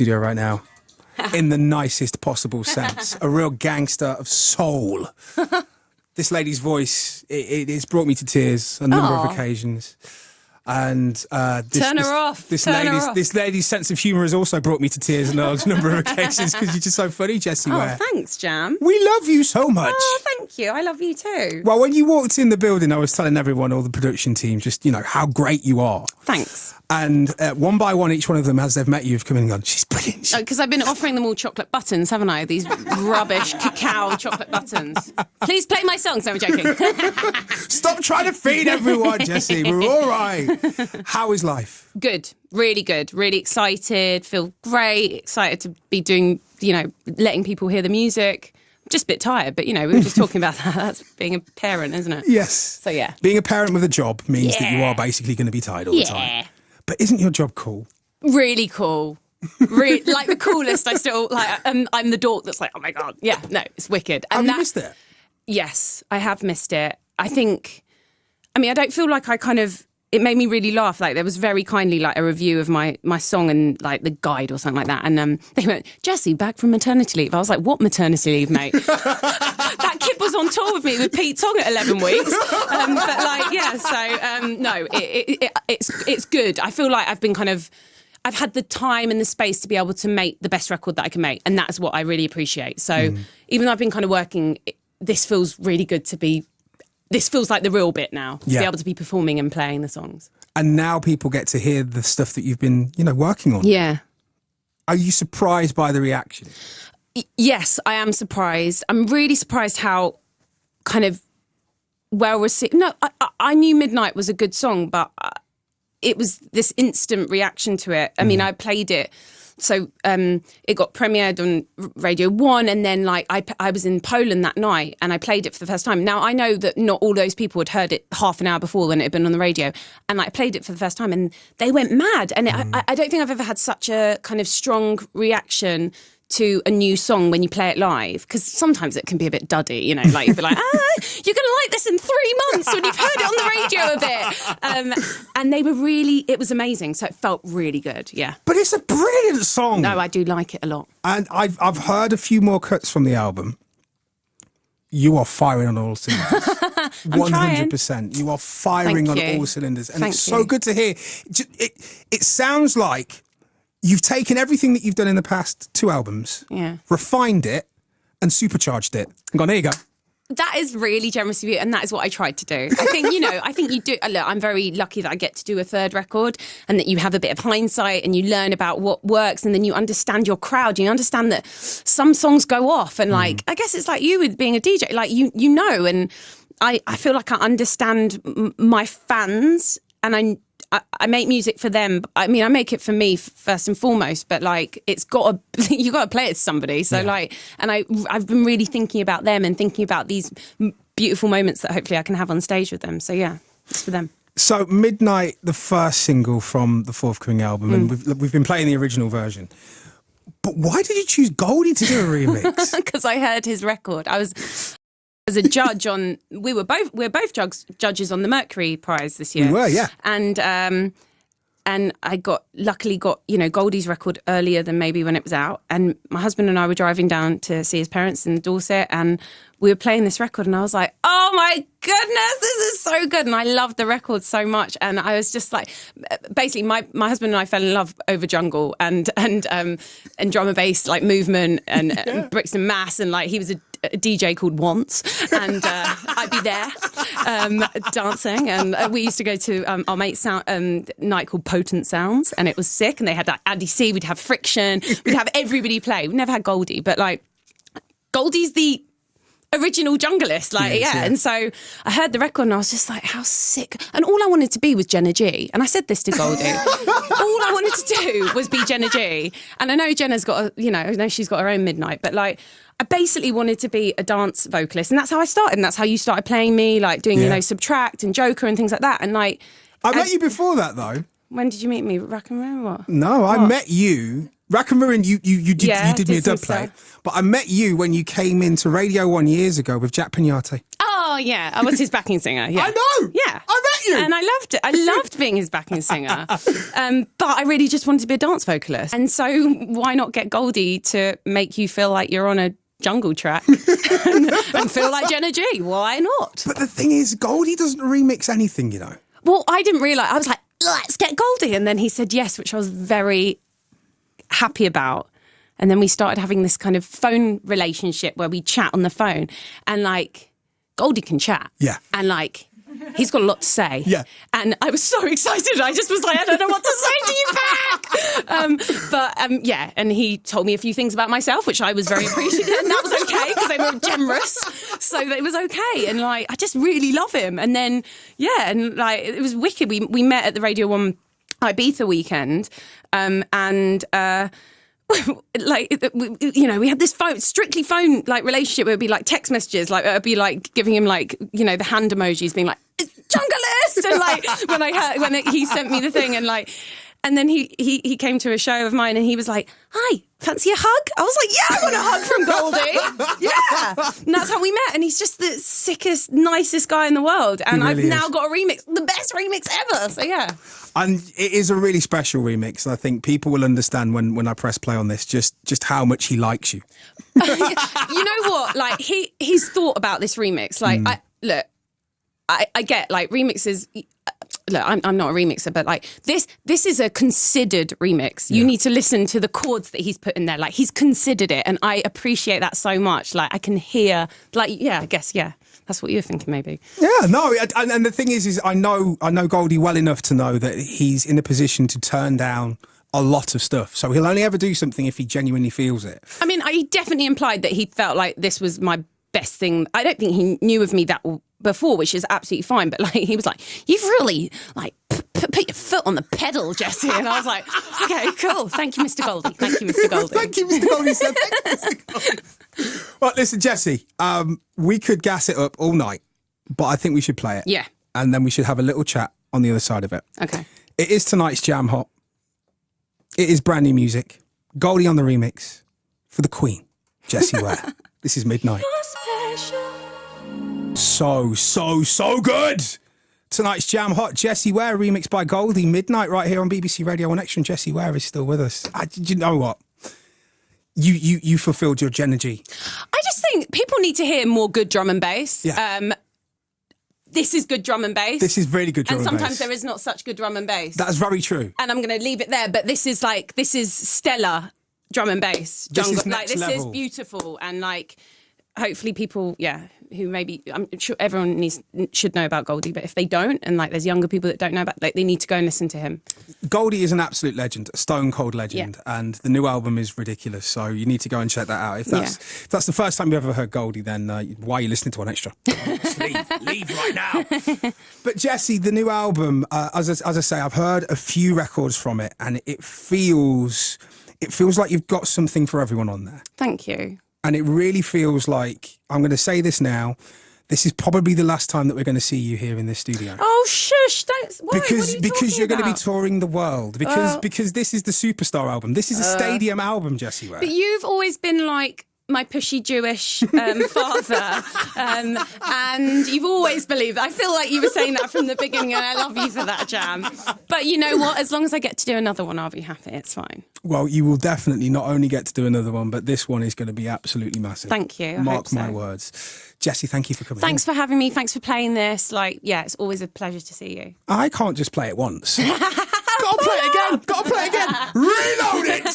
studio right now. In the nicest possible sense. A real gangster of soul. This lady's voice, it's brought me to tears on a number of occasions. And this lady's sense of humour has also brought me to tears on a number of occasions because you're just so funny, Jessie Ware. Oh, thanks, Jam. We love you so much. Oh, thank you. I love you too. Well, when you walked in the building, I was telling everyone, all the production team, just, how great you are. Thanks. And one by one, each one of them, as they've met you, have come in and gone, she's brilliant. Because I've been offering them all chocolate buttons, haven't I? These rubbish cacao chocolate buttons. Please play my songs. No, I'm joking. Stop trying to feed everyone, Jessie. We're all right. How is life? Good. Really good. Really excited. Feel great. Excited to be doing, letting people hear the music. Just a bit tired, but, we were just talking about that. That's being a parent, isn't it? Yes. So, yeah. Being a parent with a job means that you are basically going to be tired all the time. But isn't your job cool? Really cool. Like the coolest. I still, I'm the dork that's like, oh my God. Yeah, no, it's wicked. And have you missed it? Yes, I have missed it. I don't feel like it made me really laugh. Like there was very kindly a review of my song and the guide or something like that. And they went, Jessie, back from maternity leave. I was like, what maternity leave, mate? That kid was on tour with me with Pete Tong at 11 weeks. No, it's good. I feel like I've had the time and the space to be able to make the best record that I can make. And that's what I really appreciate. So even though I've been working, this feels really good to be. This feels like the real bit now, to be able to be performing and playing the songs. And now people get to hear the stuff that you've been, working on. Yeah. Are you surprised by the reaction? Yes, I am surprised. I'm really surprised how well received. No, I knew Midnight was a good song, but it was this instant reaction to it. I mean, I played it. So it got premiered on Radio 1 and then I was in Poland that night and I played it for the first time. Now, I know that not all those people had heard it half an hour before when it had been on the radio and I played it for the first time and they went mad. And I don't think I've ever had such a strong reaction to a new song when you play it live, because sometimes it can be a bit duddy, you'd be like, you're going to like this in 3 months when you've heard it on the radio a bit. And they were it was amazing. So it felt really good, yeah. But it's a brilliant song. No, I do like it a lot. And I've heard a few more cuts from the album. You are firing on all cylinders. 100%. You are firing on all cylinders. And it's so good to hear. It sounds like you've taken everything that you've done in the past 2 albums, refined it, and supercharged it. And gone, there you go. That is really generous of you, and that is what I tried to do. I think, I think you do. Look, I'm very lucky that I get to do a 3rd record, and that you have a bit of hindsight, and you learn about what works, and then you understand your crowd. You understand that some songs go off, and I guess it's like you with being a DJ, and I feel like I understand my fans, and I make music for them. I mean, I make it for me first and foremost, but it's got to, you got to play it to somebody. So and I've been really thinking about them and thinking about these beautiful moments that hopefully I can have on stage with them. So yeah, it's for them. So Midnight, the first single from the forthcoming album, and we've been playing the original version. But why did you choose Goldie to do a remix? Because I heard his record. I was as a judge on, we're both judges on the Mercury Prize this year. We were, yeah. And I luckily got Goldie's record earlier than maybe when it was out. And my husband and I were driving down to see his parents in Dorset, and we were playing this record, and I was like, oh my goodness, this is so good. And I loved the record so much. And I was just like, basically my husband and I fell in love over jungle and drum and bass, movement and Brixton Mass. And he was a DJ called Once, and I'd be there dancing. And we used to go to our mate's night called Potent Sounds, and it was sick. And they had Andy C, we'd have Friction, we'd have everybody play. We never had Goldie, but Goldie's the original junglist, And so I heard the record and I was just like, how sick. And all I wanted to be was Jenna G. And I said this to Goldie. All I wanted to do was be Jenna G. And I know Jenna's got I know she's got her own Midnight, but I basically wanted to be a dance vocalist. And that's how I started. And that's how you started playing me, doing, Subtract and Joker and things like that. And I met you before that, though. When did you meet me? Rack and Roll? What? No, I met you. Rack and Marin, you did me a dub plate. But I met you when you came into Radio 1 years ago with Jack Pignate. Oh, yeah, I was his backing singer. Yeah. I know. Yeah. I met you. And I loved it. I loved being his backing singer. But I really just wanted to be a dance vocalist. And so why not get Goldie to make you feel like you're on a jungle track and feel like Jenna G? Why not? But the thing is, Goldie doesn't remix anything, you know. Well, I didn't realise. I was like, let's get Goldie. And then he said yes, which I was very happy about. And then we started having this kind of phone relationship where we chat on the phone. And like, Goldie can chat. Yeah. And like, he's got a lot to say. Yeah. And I was so excited. I just was like, I don't know what to say to you back. Yeah. And he told me a few things about myself, which I was very appreciative. And that was okay because they were generous. So it was okay. And like, I just really love him. And then, yeah. And like, it was wicked. We met at the Radio 1 Ibiza weekend. Like, you know, we had this strictly phone like relationship. It would be like text messages, like it would be like giving him like, you know, the hand emojis, being like junglist, and like when he sent me the thing, and like, and then he came to a show of mine and he was like, "Hi, fancy a hug?" I was like, "Yeah, I want a hug from Goldie." Yeah, and that's how we met. And he's just the sickest, nicest guy in the world. And really I've now got a remix, the best remix ever. So yeah. And it is a really special remix. And I think people will understand when I press play on this, just how much he likes you. You know what? Like he's thought about this remix. Like I get like remixes. Look, I'm not a remixer, but like this is a considered remix. You need to listen to the chords that he's put in there. Like he's considered it, and I appreciate that so much. Like I can hear, like, yeah, I guess, yeah. That's what you're thinking, maybe. Yeah, no, and the thing is I know Goldie well enough to know that he's in a position to turn down a lot of stuff. So he'll only ever do something if he genuinely feels it. I mean, he definitely implied that he felt like this was my best thing. I don't think he knew of me that before, which is absolutely fine. But like, he was like, "You've really like put your foot on the pedal, Jessie." And I was like, "Okay, cool. Thank you, Mr. Goldie. Thank you, Mr. Goldie." Thank you, Mr. Goldie. Thank you, Mr. Goldie. Well, listen, Jessie, we could gas it up all night, but I think we should play it. Yeah. And then we should have a little chat on the other side of it. Okay. It is tonight's Jam Hot. It is brand new music. Goldie on the remix for the Queen, Jessie Ware. This is Midnight. So good. Tonight's Jam Hot, Jessie Ware, remixed by Goldie. Midnight right here on BBC Radio 1 Extra, and Jessie Ware is still with us. You know what? You fulfilled your Jenna G. I just think people need to hear more good drum and bass. Yeah. This is good drum and bass. This is really good drum and bass. And sometimes there is not such good drum and bass. That's very true. And I'm going to leave it there, but this is stellar drum and bass. This is next this level. Is beautiful, and like hopefully people, who maybe, I'm sure everyone should know about Goldie, but if they don't, and like there's younger people that don't know about, like they need to go and listen to him. Goldie is an absolute legend, a stone cold legend, and the new album is ridiculous. So you need to go and check that out. If that's the first time you've ever heard Goldie, then why are you listening to One Extra? leave right now. But Jessie, the new album, as I say, I've heard a few records from it, and it feels like you've got something for everyone on there. Thank you. And it really feels like, I'm going to say this now, this is probably the last time that we're going to see you here in this studio. Oh, shush! Don't. Why? Because you're going to be touring the world. Because this is the Superstar album. This is a stadium album, Jessie Ware. But you've always been like my pushy Jewish father, and you've always believed. I feel like you were saying that from the beginning, and I love you for that, Jam. But you know what? As long as I get to do another one, I'll be happy. It's fine. Well, you will definitely not only get to do another one, but this one is going to be absolutely massive. Thank you. Mark my words. Jessie, thank you for coming. Thanks for having me. Thanks for playing this. It's always a pleasure to see you. I can't just play it once. Gotta play it again. Reload it.